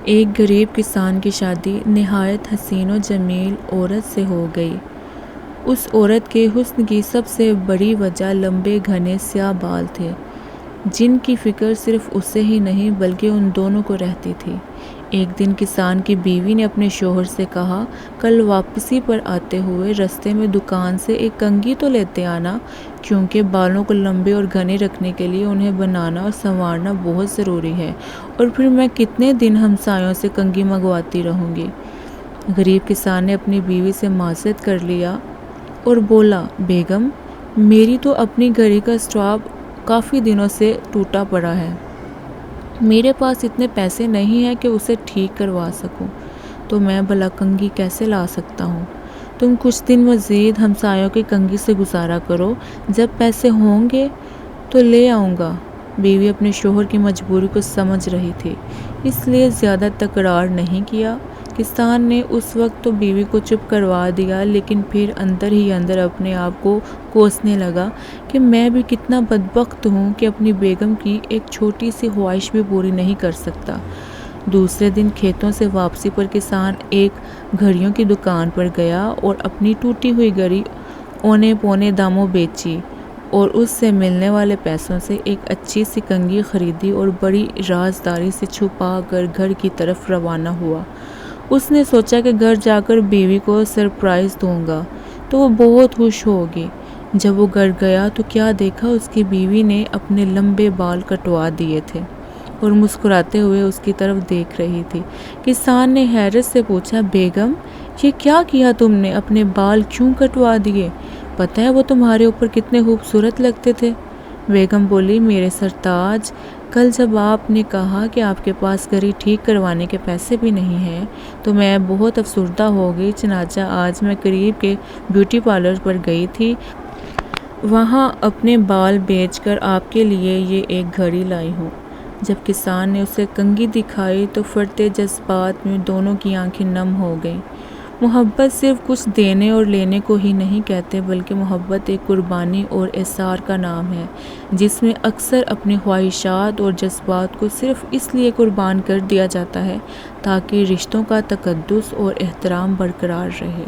ایک غریب کسان کی شادی نہایت حسین و جمیل عورت سے ہو گئی۔ اس عورت کے حسن کی سب سے بڑی وجہ لمبے گھنے سیاہ بال تھے، جن کی فکر صرف اسے ہی نہیں بلکہ ان دونوں کو رہتی تھی۔ ایک دن کسان کی بیوی نے اپنے شوہر سے کہا، کل واپسی پر آتے ہوئے رستے میں دکان سے ایک کنگھی تو لیتے آنا، کیونکہ بالوں کو لمبے اور گھنے رکھنے کے لیے انہیں بنانا اور سنوارنا بہت ضروری ہے، اور پھر میں کتنے دن ہمسایوں سے کنگھی منگواتی رہوں گی۔ غریب کسان نے اپنی بیوی سے معذرت کر لیا اور بولا، بیگم، میری تو اپنی گھڑی کا اسٹاپ کافی دنوں سے ٹوٹا پڑا ہے۔ میرے پاس اتنے پیسے نہیں ہیں کہ اسے ٹھیک کروا سکوں، تو میں بھلا کنگھی کیسے لا سکتا ہوں؟ تم کچھ دن مزید ہمسایوں کی کنگھی سے گزارا کرو، جب پیسے ہوں گے تو لے آؤں گا۔ بیوی اپنے شوہر کی مجبوری کو سمجھ رہی تھی، اس لیے زیادہ تکرار نہیں کیا۔ کسان نے اس وقت تو بیوی کو چپ کروا دیا، لیکن پھر اندر ہی اندر اپنے آپ کو کوسنے لگا کہ میں بھی کتنا بدبخت ہوں کہ اپنی بیگم کی ایک چھوٹی سی خواہش بھی پوری نہیں کر سکتا۔ دوسرے دن کھیتوں سے واپسی پر کسان ایک گھڑیوں کی دکان پر گیا اور اپنی ٹوٹی ہوئی گھڑی اونے پونے داموں بیچی، اور اس سے ملنے والے پیسوں سے ایک اچھی سی کنگھی خریدی اور بڑی رازداری سے چھپا کر گھر کی طرف روانہ ہوا۔ اس نے سوچا کہ گھر جا کر بیوی کو سرپرائز دوں گا تو وہ بہت خوش ہوگی۔ جب وہ گھر گیا تو کیا دیکھا، اس کی بیوی نے اپنے لمبے بال کٹوا دیے تھے اور مسکراتے ہوئے اس کی طرف دیکھ رہی تھی۔ کسان نے حیرت سے پوچھا، بیگم، یہ کیا کیا تم نے؟ اپنے بال کیوں کٹوا دیے؟ پتہ ہے وہ تمہارے اوپر کتنے خوبصورت لگتے تھے۔ بیگم بولی، میرے سرتاج، کل جب آپ نے کہا کہ آپ کے پاس گھڑی ٹھیک کروانے کے پیسے بھی نہیں ہیں تو میں بہت افسردہ ہو گئی، چنانچہ آج میں قریب کے بیوٹی پارلر پر گئی تھی، وہاں اپنے بال بیچ کر آپ کے لیے یہ ایک گھڑی لائی ہوں۔ جب کسان نے اسے کنگھی دکھائی تو پھٹتے جذبات میں دونوں کی آنکھیں نم ہو گئیں۔ محبت صرف کچھ دینے اور لینے کو ہی نہیں کہتے، بلکہ محبت ایک قربانی اور ایثار کا نام ہے، جس میں اکثر اپنی خواہشات اور جذبات کو صرف اس لیے قربان کر دیا جاتا ہے تاکہ رشتوں کا تقدس اور احترام برقرار رہے۔